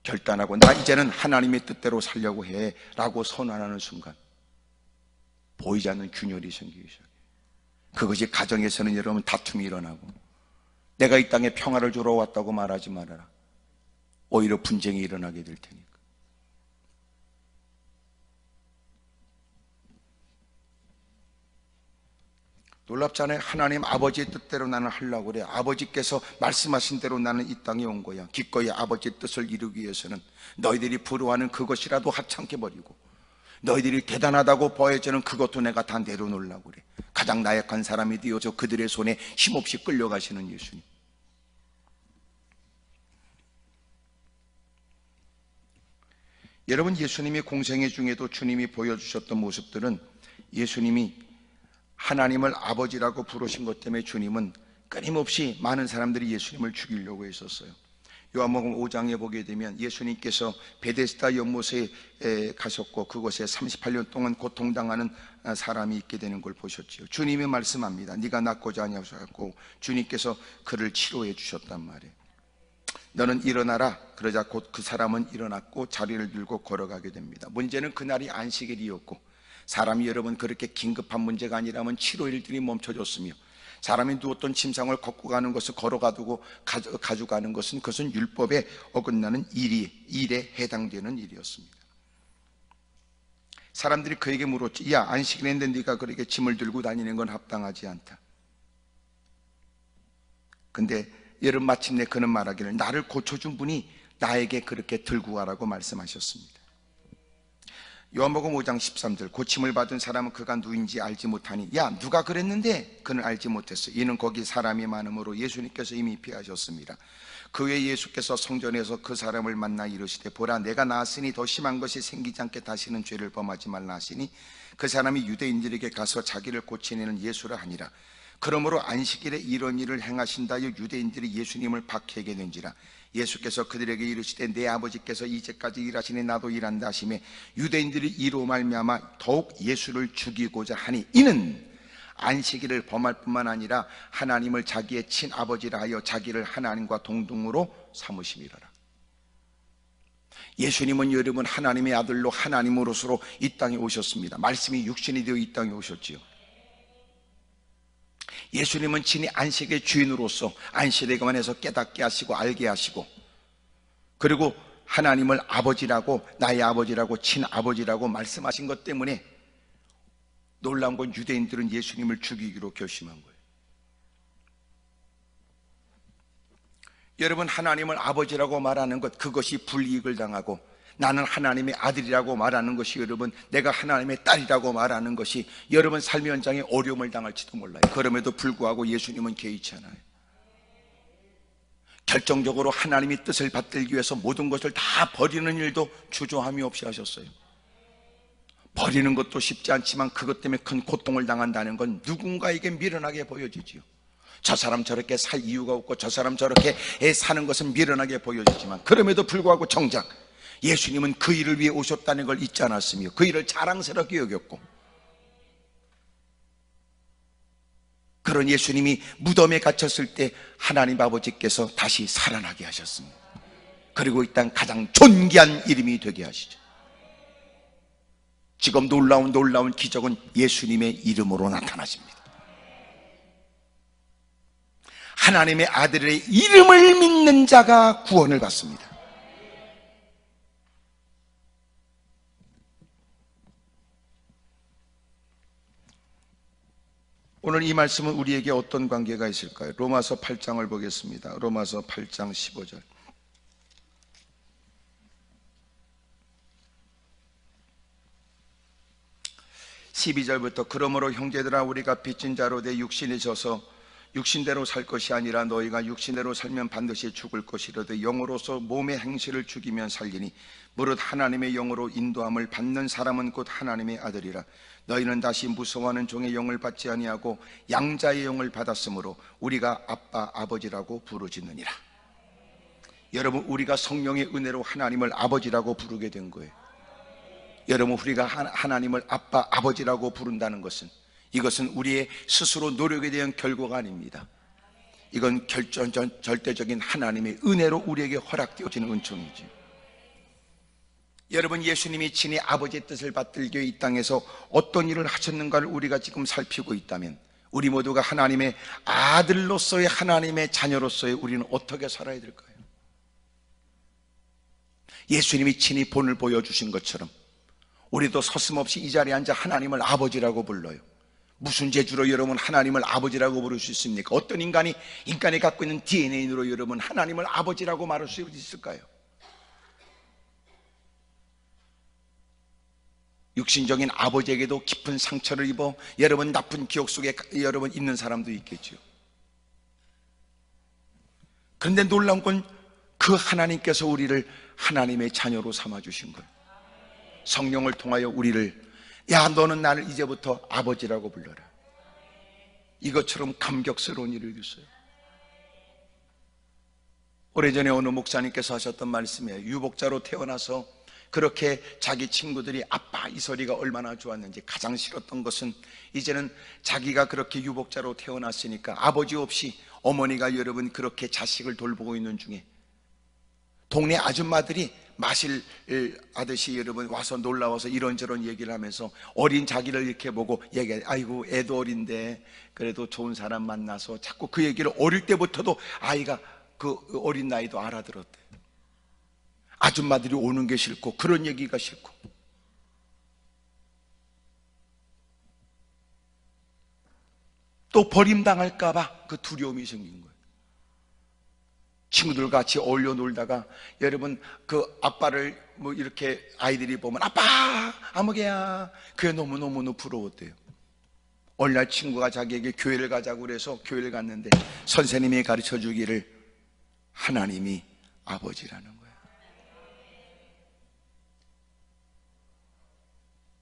결단하고 나 이제는 하나님의 뜻대로 살려고 해 라고 선언하는 순간 보이지 않는 균열이 생기기 시작해요. 그것이 가정에서는 여러분 다툼이 일어나고, 내가 이 땅에 평화를 주러 왔다고 말하지 말아라. 오히려 분쟁이 일어나게 될 테니까. 놀랍잖아요. 하나님 아버지의 뜻대로 나는 하려고 그래. 아버지께서 말씀하신 대로 나는 이 땅에 온 거야. 기꺼이 아버지의 뜻을 이루기 위해서는 너희들이 부러워하는 그것이라도 하찮게 버리고, 너희들이 대단하다고 보여지는 그것도 내가 다 내려놓으려고 그래. 가장 나약한 사람이 되어서 그들의 손에 힘없이 끌려가시는 예수님. 여러분, 예수님이 공생애 중에도 주님이 보여주셨던 모습들은, 예수님이 하나님을 아버지라고 부르신 것 때문에 주님은 끊임없이 많은 사람들이 예수님을 죽이려고 했었어요. 요한복음 5장에 보게 되면 예수님께서 베데스다 연못에 가셨고 그곳에 38년 동안 고통당하는 사람이 있게 되는 걸 보셨죠. 주님이 말씀합니다. 네가 낫고자 하냐고 주님께서 그를 치료해 주셨단 말이에요. 너는 일어나라. 그러자 곧 그 사람은 일어났고 자리를 들고 걸어가게 됩니다. 문제는 그날이 안식일이었고, 사람이 여러분 그렇게 긴급한 문제가 아니라면 치료일들이 멈춰졌으며, 사람이 누웠던 침상을 걷고 가는 것을 걸어가두고 가져가는 것은 그것은 율법에 어긋나는 일에 해당되는 일이었습니다. 사람들이 그에게 물었지, 야, 안식일인데 네가 그렇게 짐을 들고 다니는 건 합당하지 않다. 근데 여러분 마침내 그는 말하기를, 나를 고쳐준 분이 나에게 그렇게 들고 가라고 말씀하셨습니다. 요한복음 5장 13절, 고침을 받은 사람은 그가 누구인지 알지 못하니, 야, 누가 그랬는데? 그는 알지 못했어. 이는 거기 사람이 많음으로 예수님께서 이미 피하셨습니다. 그 후에 예수께서 성전에서 그 사람을 만나 이르시되, 보라, 내가 나았으니 더 심한 것이 생기지 않게 다시는 죄를 범하지 말라 하시니, 그 사람이 유대인들에게 가서 자기를 고치내는 예수라 하니라. 그러므로 안식일에 이런 일을 행하신다여 유대인들이 예수님을 박해하게 된지라. 예수께서 그들에게 이르시되, 내 아버지께서 이제까지 일하시니 나도 일한다 하시매, 유대인들이 이로 말미암아 더욱 예수를 죽이고자 하니, 이는 안식일을 범할 뿐만 아니라 하나님을 자기의 친아버지라 하여 자기를 하나님과 동등으로 삼으심이로라. 예수님은 여러분 하나님의 아들로 하나님으로서 이 땅에 오셨습니다. 말씀이 육신이 되어 이 땅에 오셨지요. 예수님은 친히 안식의 주인으로서 안식에 관해서 깨닫게 하시고 알게 하시고, 그리고 하나님을 아버지라고, 나의 아버지라고, 친아버지라고 말씀하신 것 때문에 놀라운 건 유대인들은 예수님을 죽이기로 결심한 거예요. 여러분, 하나님을 아버지라고 말하는 것, 그것이 불이익을 당하고, 나는 하나님의 아들이라고 말하는 것이, 여러분 내가 하나님의 딸이라고 말하는 것이 여러분 삶의 현장에 어려움을 당할지도 몰라요. 그럼에도 불구하고 예수님은 개의치 않아요. 결정적으로 하나님의 뜻을 받들기 위해서 모든 것을 다 버리는 일도 주저함이 없이 하셨어요. 버리는 것도 쉽지 않지만 그것 때문에 큰 고통을 당한다는 건 누군가에게 미련하게 보여지지요. 저 사람 저렇게 살 이유가 없고 저 사람 저렇게 사는 것은 미련하게 보여지지만, 그럼에도 불구하고 정작 예수님은 그 일을 위해 오셨다는 걸 잊지 않았으며 그 일을 자랑스럽게 여겼고, 그런 예수님이 무덤에 갇혔을 때 하나님 아버지께서 다시 살아나게 하셨습니다. 그리고 이 땅 가장 존귀한 이름이 되게 하시죠. 지금 놀라운 기적은 예수님의 이름으로 나타나십니다. 하나님의 아들의 이름을 믿는 자가 구원을 받습니다. 오늘 이 말씀은 우리에게 어떤 관계가 있을까요? 로마서 8장을 보겠습니다. 로마서 8장 15절. 12절부터 그러므로 형제들아 우리가 빚진 자로 내 육신이 져서 육신대로 살 것이 아니라 너희가 육신대로 살면 반드시 죽을 것이로되 영으로서 몸의 행실을 죽이면 살리니 무릇 하나님의 영으로 인도함을 받는 사람은 곧 하나님의 아들이라. 너희는 다시 무서워하는 종의 영을 받지 아니하고 양자의 영을 받았으므로 우리가 아빠 아버지라고 부르짖느니라. 여러분, 우리가 성령의 은혜로 하나님을 아버지라고 부르게 된 거예요. 여러분, 우리가 하나님을 아빠 아버지라고 부른다는 것은, 이것은 우리의 스스로 노력에 대한 결과가 아닙니다. 이건 절대적인 하나님의 은혜로 우리에게 허락되어지는 은총이죠. 여러분, 예수님이 친히 아버지의 뜻을 받들기 위해 이 땅에서 어떤 일을 하셨는가를 우리가 지금 살피고 있다면, 우리 모두가 하나님의 아들로서의, 하나님의 자녀로서의 우리는 어떻게 살아야 될까요? 예수님이 친히 본을 보여주신 것처럼 우리도 서슴없이 이 자리에 앉아 하나님을 아버지라고 불러요. 무슨 재주로 여러분 하나님을 아버지라고 부를 수 있습니까? 어떤 인간이 갖고 있는 DNA로 여러분 하나님을 아버지라고 말할 수 있을까요? 육신적인 아버지에게도 깊은 상처를 입어 여러분 나쁜 기억 속에 여러분 있는 사람도 있겠죠. 그런데 놀라운 건 그 하나님께서 우리를 하나님의 자녀로 삼아주신 거예요. 성령을 통하여 우리를, 야, 너는 나를 이제부터 아버지라고 불러라. 이것처럼 감격스러운 일이 있어요. 오래전에 어느 목사님께서 하셨던 말씀이에요. 유복자로 태어나서 그렇게 자기 친구들이 아빠 이 소리가 얼마나 좋았는지, 가장 싫었던 것은 이제는 자기가 그렇게 유복자로 태어났으니까 아버지 없이 어머니가 여러분 그렇게 자식을 돌보고 있는 중에 동네 아줌마들이 마실 아저씨 여러분 와서 놀라워서 이런저런 얘기를 하면서 어린 자기를 이렇게 보고 얘기해. 아이고, 애도 어린데 그래도 좋은 사람 만나서, 자꾸 그 얘기를 어릴 때부터도 아이가 그 어린 나이도 알아들었대요. 아줌마들이 오는 게 싫고 그런 얘기가 싫고. 또 버림당할까봐 그 두려움이 생긴 거예요. 친구들 같이 어울려 놀다가 여러분 그 아빠를 뭐 이렇게 아이들이 보면 아빠 아무개야, 그게 너무너무 부러웠대요. 어느 날 친구가 자기에게 교회를 가자고 그래서 교회를 갔는데 선생님이 가르쳐 주기를 하나님이 아버지라는 거예요.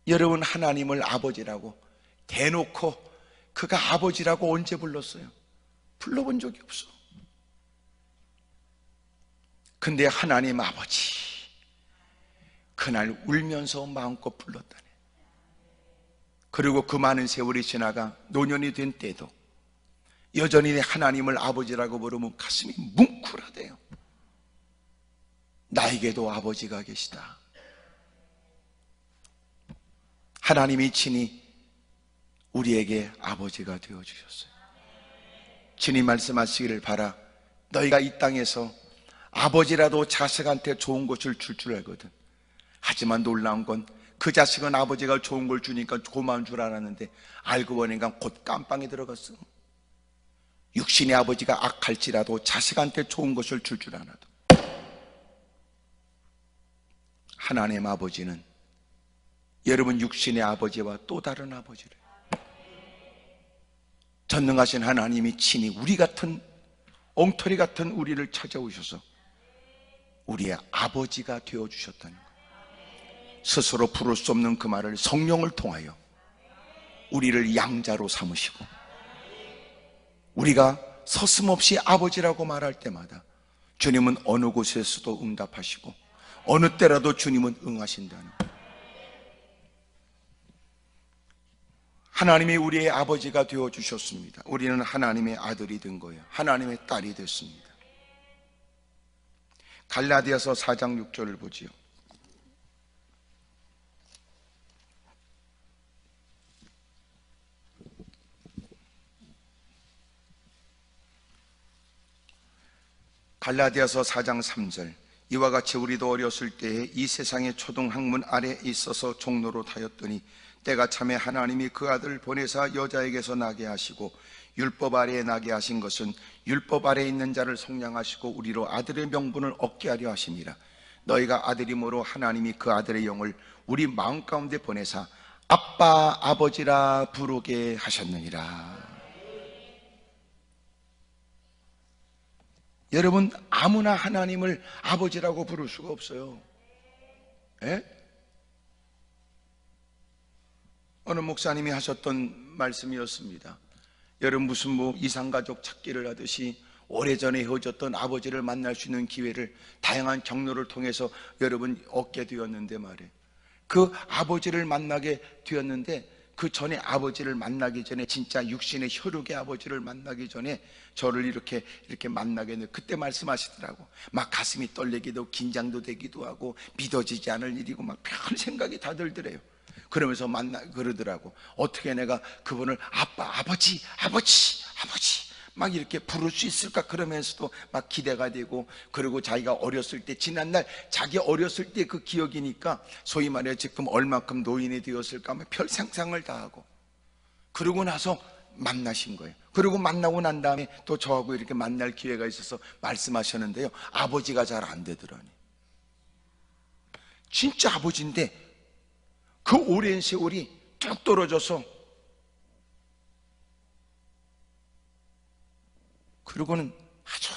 여러분, 하나님을 아버지라고 대놓고 그가 아버지라고 언제 불렀어요? 불러본 적이 없어. 근데 하나님 아버지, 그날 울면서 마음껏 불렀다네. 그리고 그 많은 세월이 지나가 노년이 된 때도 여전히 하나님을 아버지라고 부르면 가슴이 뭉클하대요. 나에게도 아버지가 계시다. 하나님이 친히 우리에게 아버지가 되어주셨어요. 친히 말씀하시기를 바라. 너희가 이 땅에서 아버지라도 자식한테 좋은 것을 줄 줄 알거든. 하지만 놀라운 건 그 자식은 아버지가 좋은 걸 주니까 고마운 줄 알았는데 알고 보니까 곧 깜빵에 들어갔어. 육신의 아버지가 악할지라도 자식한테 좋은 것을 줄 줄 알아도, 하나님 아버지는 여러분 육신의 아버지와 또 다른 아버지를, 전능하신 하나님이 친히 우리 같은 엉터리 같은 우리를 찾아오셔서 우리의 아버지가 되어주셨다는 거예요. 스스로 부를 수 없는 그 말을 성령을 통하여 우리를 양자로 삼으시고, 우리가 서슴없이 아버지라고 말할 때마다 주님은 어느 곳에서도 응답하시고 어느 때라도 주님은 응하신다는 거예요. 하나님이 우리의 아버지가 되어주셨습니다. 우리는 하나님의 아들이 된 거예요. 하나님의 딸이 됐습니다. 갈라디아서 4장 6절을 보지요. 갈라디아서 4장 3절. 이와 같이 우리도 어렸을 때에 이 세상의 초등학문 아래 있어서 종로로 타였더니 때가 참에 하나님이 그 아들을 보내사 여자에게서 나게 하시고 율법 아래에 나게 하신 것은 율법 아래에 있는 자를 속량하시고 우리로 아들의 명분을 얻게 하려 하심이라. 너희가 아들이므로 하나님이 그 아들의 영을 우리 마음 가운데 보내사 아빠 아버지라 부르게 하셨느니라. 여러분, 아무나 하나님을 아버지라고 부를 수가 없어요. 예? 어느 목사님이 하셨던 말씀이었습니다. 여러분, 무슨 이상가족 찾기를 하듯이 오래전에 헤어졌던 아버지를 만날 수 있는 기회를 다양한 경로를 통해서 여러분 얻게 되었는데 말이에요. 그 아버지를 만나게 되었는데 그 전에 아버지를 만나기 전에, 진짜 육신의 혈육의 아버지를 만나기 전에 저를 이렇게 만나게 했는데, 그때 말씀하시더라고. 막 가슴이 떨리기도 긴장도 되기도 하고 믿어지지 않을 일이고 막 별 생각이 다 들더래요. 그러면서 그러더라고. 어떻게 내가 그분을 아빠, 아버지 막 이렇게 부를 수 있을까? 그러면서도 막 기대가 되고, 그리고 자기가 어렸을 때, 지난날 자기 어렸을 때 그 기억이니까 소위 말해 지금 얼마큼 노인이 되었을까 하면 별 상상을 다 하고, 그러고 나서 만나신 거예요. 그리고 만나고 난 다음에 또 저하고 이렇게 만날 기회가 있어서 말씀하셨는데요, 아버지가 잘 안 되더라니. 진짜 아버지인데 그 오랜 세월이 뚝 떨어져서, 그리고는 아주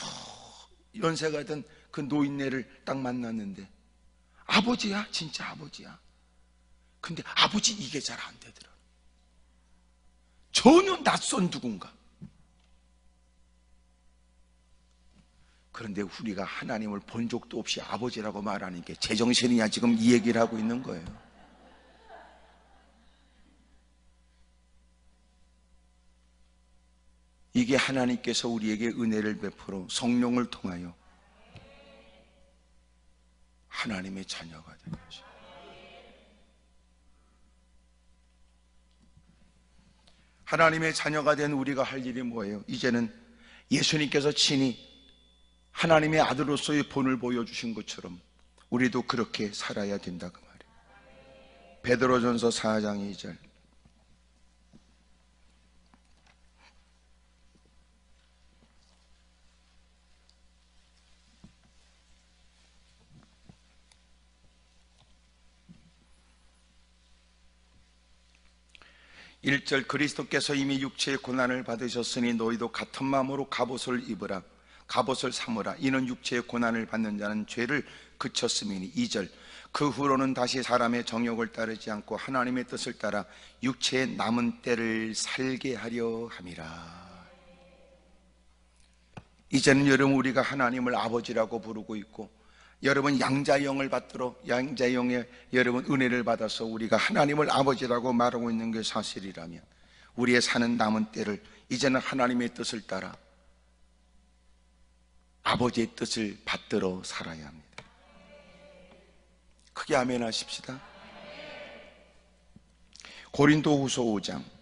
연세가 든 그 노인네를 딱 만났는데 아버지야, 진짜 아버지야. 근데 아버지 이게 잘 안 되더라. 전혀 낯선 누군가. 그런데 우리가 하나님을 본 적도 없이 아버지라고 말하는 게 제정신이냐 지금 이 얘기를 하고 있는 거예요. 이게 하나님께서 우리에게 은혜를 베풀어 성령을 통하여 하나님의 자녀가 되는 것이죠. 하나님의 자녀가 된 우리가 할 일이 뭐예요? 이제는 예수님께서 친히 하나님의 아들로서의 본을 보여주신 것처럼 우리도 그렇게 살아야 된다 그 말이에요. 베드로전서 4장 2절. (1절) 그리스도께서 이미 육체의 고난을 받으셨으니 너희도 같은 마음으로 갑옷을 입으라. 갑옷을 삼으라. 이는 육체의 고난을 받는 자는 죄를 그쳤음이니. (2절) 그 후로는 다시 사람의 정욕을 따르지 않고 하나님의 뜻을 따라 육체의 남은 때를 살게 하려 함이라. 이제는 여러분, 우리가 하나님을 아버지라고 부르고 있고, 여러분 양자영을 받들어 양자영의 여러분 은혜를 받아서 우리가 하나님을 아버지라고 말하고 있는 게 사실이라면, 우리의 사는 남은 때를 이제는 하나님의 뜻을 따라 아버지의 뜻을 받들어 살아야 합니다. 크게 아멘 하십시다. 고린도후서 5장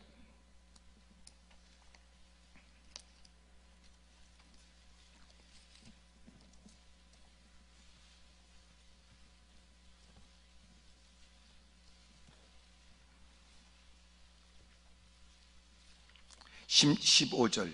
15절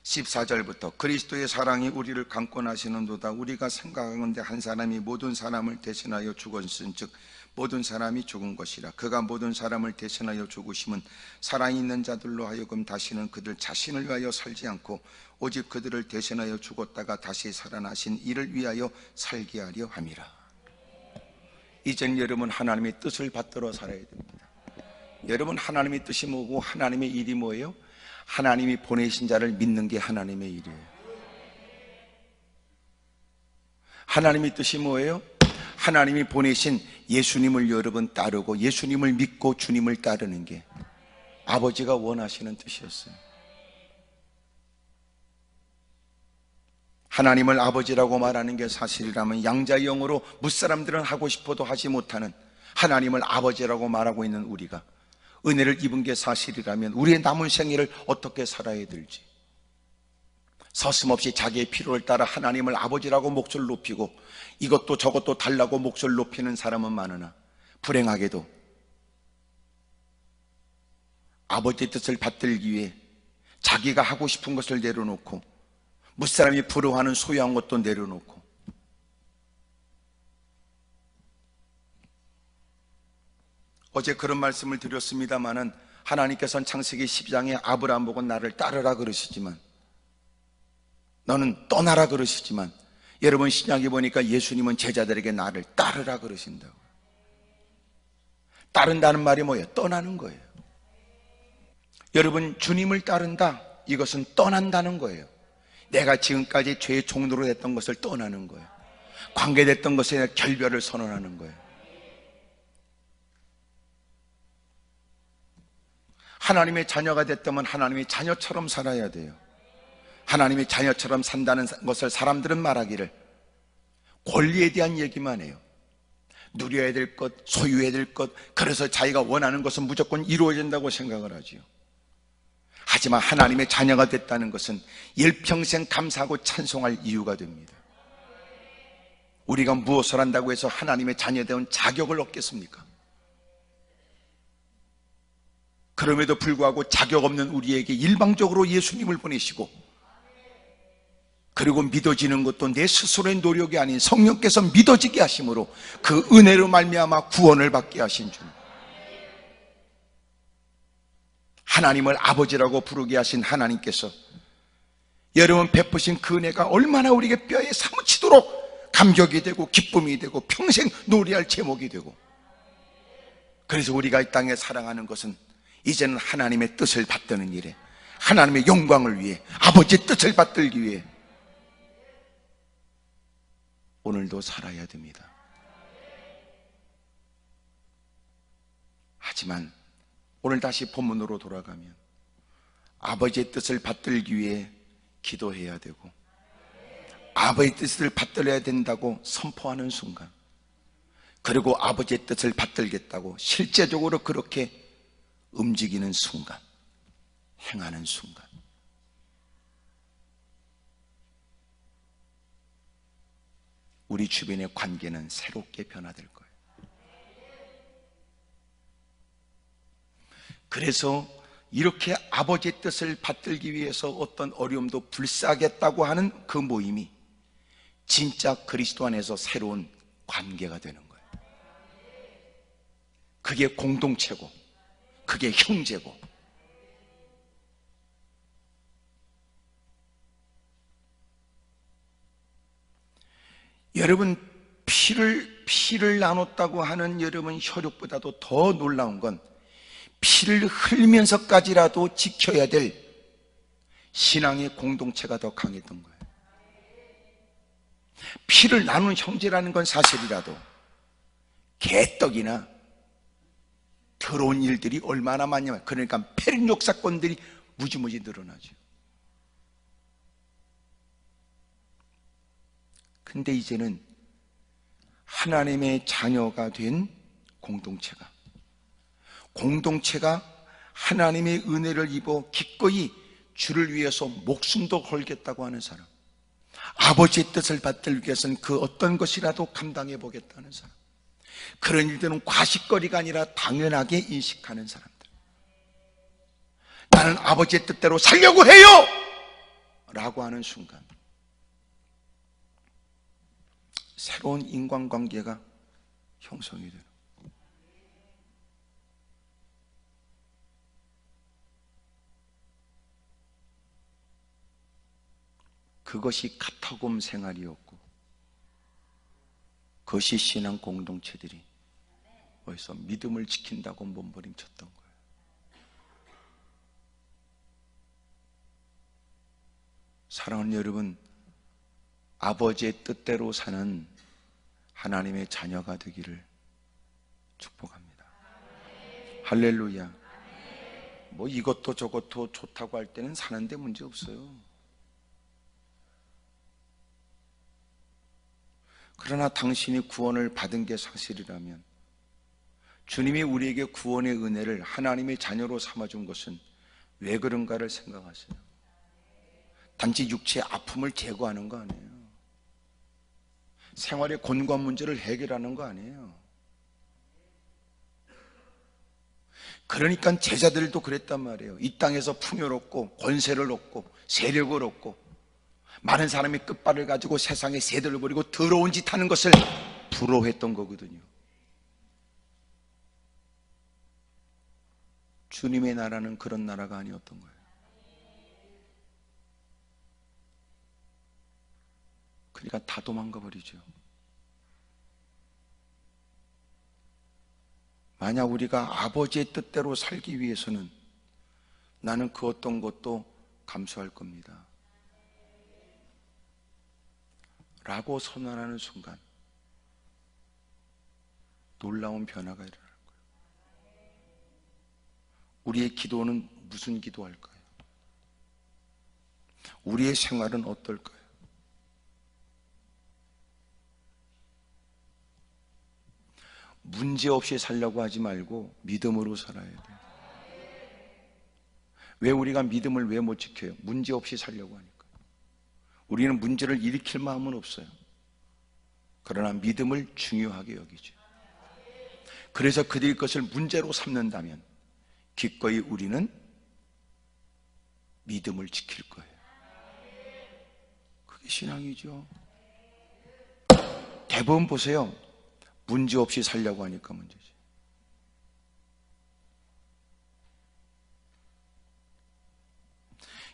14절부터 그리스도의 사랑이 우리를 강권하시는도다. 우리가 생각하건대 한 사람이 모든 사람을 대신하여 죽었은즉 모든 사람이 죽은 것이라. 그가 모든 사람을 대신하여 죽으심은 사랑이 있는 자들로 하여금 다시는 그들 자신을 위하여 살지 않고 오직 그들을 대신하여 죽었다가 다시 살아나신 이를 위하여 살게 하려 함이라. 이젠 여러분 하나님의 뜻을 받들어 살아야 됩니다. 여러분, 하나님의 뜻이 뭐고 하나님의 일이 뭐예요? 하나님이 보내신 자를 믿는 게 하나님의 일이에요. 하나님의 뜻이 뭐예요? 하나님이 보내신 예수님을 여러분 따르고 예수님을 믿고 주님을 따르는 게 아버지가 원하시는 뜻이었어요. 하나님을 아버지라고 말하는 게 사실이라면 양자의 영으로 무사람들은 하고 싶어도 하지 못하는 하나님을 아버지라고 말하고 있는 우리가 은혜를 입은 게 사실이라면 우리의 남은 생애를 어떻게 살아야 될지, 서슴없이 자기의 필요를 따라 하나님을 아버지라고 목소리를 높이고 이것도 저것도 달라고 목소리를 높이는 사람은 많으나 불행하게도 아버지의 뜻을 받들기 위해 자기가 하고 싶은 것을 내려놓고 무사람이 부러워하는 소유한 것도 내려놓고 어제 그런 말씀을 드렸습니다마는 하나님께서는 창세기 12장에 아브라함 보고 나를 따르라 그러시지만, 너는 떠나라 그러시지만, 여러분 신약에 보니까 예수님은 제자들에게 나를 따르라 그러신다고. 따른다는 말이 뭐예요? 떠나는 거예요. 여러분 주님을 따른다, 이것은 떠난다는 거예요. 내가 지금까지 죄의 종로로 됐던 것을 떠나는 거예요. 관계됐던 것에 결별을 선언하는 거예요. 하나님의 자녀가 됐다면 하나님의 자녀처럼 살아야 돼요. 하나님의 자녀처럼 산다는 것을 사람들은 말하기를 권리에 대한 얘기만 해요. 누려야 될 것, 소유해야 될 것, 그래서 자기가 원하는 것은 무조건 이루어진다고 생각을 하지요. 하지만 하나님의 자녀가 됐다는 것은 일평생 감사하고 찬송할 이유가 됩니다. 우리가 무엇을 한다고 해서 하나님의 자녀다운 자격을 얻겠습니까? 그럼에도 불구하고 자격 없는 우리에게 일방적으로 예수님을 보내시고, 그리고 믿어지는 것도 내 스스로의 노력이 아닌 성령께서 믿어지게 하심으로 그 은혜로 말미암아 구원을 받게 하신 주, 하나님을 아버지라고 부르게 하신 하나님께서 여러분 베푸신 그 은혜가 얼마나 우리에게 뼈에 사무치도록 감격이 되고 기쁨이 되고 평생 노래할 제목이 되고, 그래서 우리가 이 땅에 살아가는 것은 이제는 하나님의 뜻을 받드는 일에, 하나님의 영광을 위해, 아버지의 뜻을 받들기 위해 오늘도 살아야 됩니다. 하지만 오늘 다시 본문으로 돌아가면 아버지의 뜻을 받들기 위해 기도해야 되고 아버지의 뜻을 받들어야 된다고 선포하는 순간, 그리고 아버지의 뜻을 받들겠다고 실제적으로 그렇게 움직이는 순간, 행하는 순간, 우리 주변의 관계는 새롭게 변화될 거예요. 그래서 이렇게 아버지의 뜻을 받들기 위해서 어떤 어려움도 불사하겠다고 하는 그 모임이 진짜 그리스도 안에서 새로운 관계가 되는 거예요. 그게 공동체고, 그게 형제고, 여러분 피를 나눴다고 하는 여러분 혈육보다도 더 놀라운 건 피를 흘리면서까지라도 지켜야 될 신앙의 공동체가 더 강했던 거예요. 피를 나눈 형제라는 건 사실이라도 개떡이나 더러운 일들이 얼마나 많냐면, 그러니까 패륜욕 사건들이 무지무지 늘어나죠. 근데 이제는 하나님의 자녀가 된 공동체가 하나님의 은혜를 입어 기꺼이 주를 위해서 목숨도 걸겠다고 하는 사람, 아버지의 뜻을 받들기 위해서는 그 어떤 것이라도 감당해 보겠다는 사람, 그런 일들은 과식거리가 아니라 당연하게 인식하는 사람들, 나는 아버지의 뜻대로 살려고 해요! 라고 하는 순간 새로운 인간관계가 형성이 되는, 그것이 카타콤 생활이었고, 그것이 신앙 공동체들이 어디서 믿음을 지킨다고 몸부림쳤던 거예요. 사랑하는 여러분, 아버지의 뜻대로 사는 하나님의 자녀가 되기를 축복합니다. 할렐루야. 뭐 이것도 저것도 좋다고 할 때는 사는데 문제 없어요. 그러나 당신이 구원을 받은 게 사실이라면, 주님이 우리에게 구원의 은혜를 하나님의 자녀로 삼아준 것은 왜 그런가를 생각하세요. 단지 육체의 아픔을 제거하는 거 아니에요. 생활의 곤고한 문제를 해결하는 거 아니에요. 그러니까 제자들도 그랬단 말이에요. 이 땅에서 풍요롭고 권세를 얻고 세력을 얻고 많은 사람이 끝발을 가지고 세상에 세대를 버리고 더러운 짓 하는 것을 부러워했던 거거든요. 주님의 나라는 그런 나라가 아니었던 거예요. 그러니까 다 도망가 버리죠. 만약 우리가 아버지의 뜻대로 살기 위해서는 나는 그 어떤 것도 감수할 겁니다 라고 선언하는 순간 놀라운 변화가 일어날 거예요. 우리의 기도는 무슨 기도할까요? 우리의 생활은 어떨까요? 문제 없이 살려고 하지 말고 믿음으로 살아야 돼요. 왜 우리가 믿음을 왜 못 지켜요? 문제 없이 살려고 하니까. 우리는 문제를 일으킬 마음은 없어요. 그러나 믿음을 중요하게 여기죠. 그래서 그들의 것을 문제로 삼는다면 기꺼이 우리는 믿음을 지킬 거예요. 그게 신앙이죠. 대부분 보세요. 문제 없이 살려고 하니까 문제지.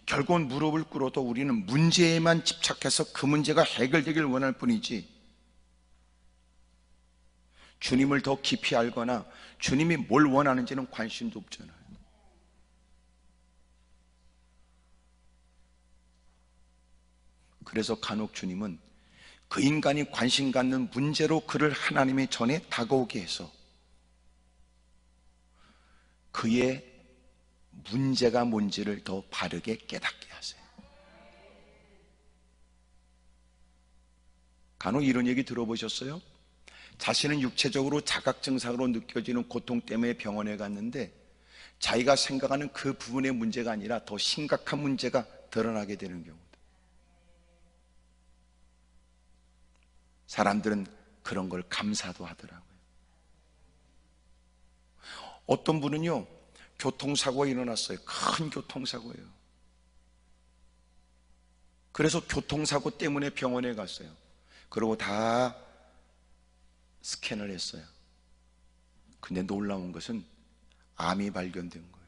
결국은 무릎을 꿇어도 우리는 문제에만 집착해서 그 문제가 해결되길 원할 뿐이지, 주님을 더 깊이 알거나 주님이 뭘 원하는지는 관심도 없잖아요. 그래서 간혹 주님은 그 인간이 관심 갖는 문제로 그를 하나님의 전에 다가오게 해서 그의 문제가 뭔지를 더 바르게 깨닫게 하세요. 간혹 이런 얘기 들어보셨어요? 자신은 육체적으로 자각 증상으로 느껴지는 고통 때문에 병원에 갔는데 자기가 생각하는 그 부분의 문제가 아니라 더 심각한 문제가 드러나게 되는 경우. 사람들은 그런 걸 감사도 하더라고요. 어떤 분은요, 교통사고가 일어났어요. 큰 교통사고예요. 그래서 교통사고 때문에 병원에 갔어요. 그리고 다 스캔을 했어요. 근데 놀라운 것은 암이 발견된 거예요.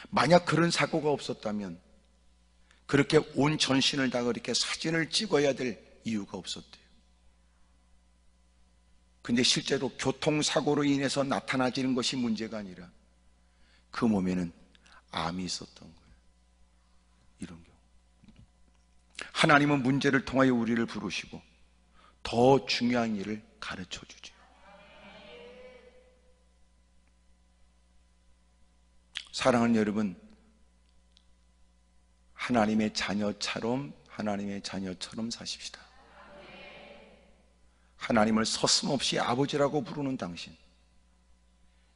만약 그런 사고가 없었다면 그렇게 온 전신을 다 그렇게 사진을 찍어야 될 이유가 없었대요. 근데 실제로 교통사고로 인해서 나타나지는 것이 문제가 아니라 그 몸에는 암이 있었던 거예요. 이런 경우. 하나님은 문제를 통하여 우리를 부르시고 더 중요한 일을 가르쳐 주죠. 사랑하는 여러분, 하나님의 자녀처럼 사십시다. 하나님을 서슴없이 아버지라고 부르는 당신,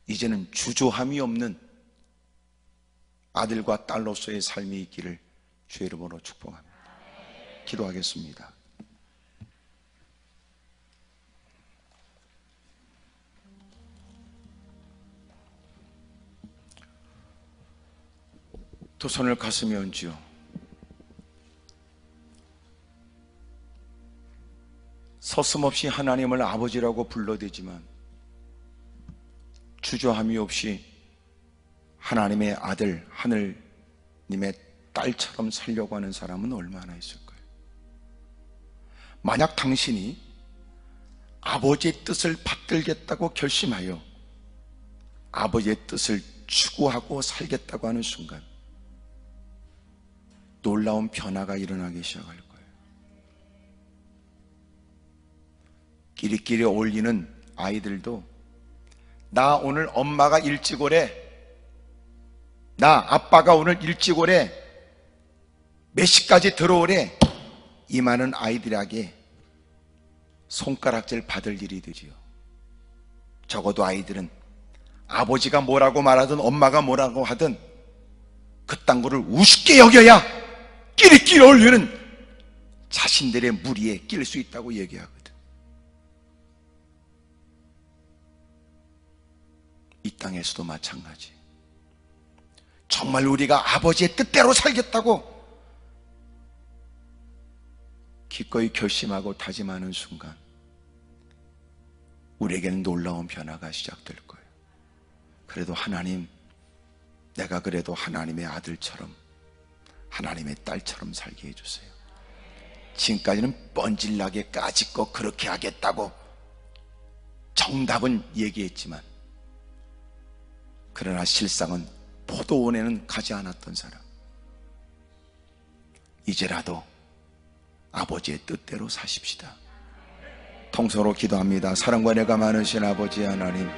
이제는 주저함이 없는 아들과 딸로서의 삶이 있기를 주의 이름으로 축복합니다. 기도하겠습니다. 두 손을 가슴에 얹지요. 서슴없이 하나님을 아버지라고 불러대지만 주저함이 없이 하나님의 아들, 하늘님의 딸처럼 살려고 하는 사람은 얼마나 있을까요? 만약 당신이 아버지의 뜻을 받들겠다고 결심하여 아버지의 뜻을 추구하고 살겠다고 하는 순간 놀라운 변화가 일어나기 시작할 거예요. 끼리끼리 어울리는 아이들도 나 오늘 엄마가 일찍 오래, 나 아빠가 오늘 일찍 오래, 몇 시까지 들어오래, 이 많은 아이들에게 손가락질 받을 일이 되지요. 적어도 아이들은 아버지가 뭐라고 말하든 엄마가 뭐라고 하든 그딴 거를 우습게 여겨야 끼리끼리 어울리는 자신들의 무리에 낄 수 있다고 얘기하거든. 이 땅에서도 마찬가지. 정말 우리가 아버지의 뜻대로 살겠다고 기꺼이 결심하고 다짐하는 순간 우리에게는 놀라운 변화가 시작될 거예요. 그래도 하나님, 내가 그래도 하나님의 아들처럼, 하나님의 딸처럼 살게 해주세요. 지금까지는 뻔질나게 까짓거 그렇게 하겠다고 정답은 얘기했지만, 그러나 실상은 포도원에는 가지 않았던 사람, 이제라도 아버지의 뜻대로 사십시다. 통성으로 기도합니다. 사랑과 은혜가 많으신 아버지 하나님,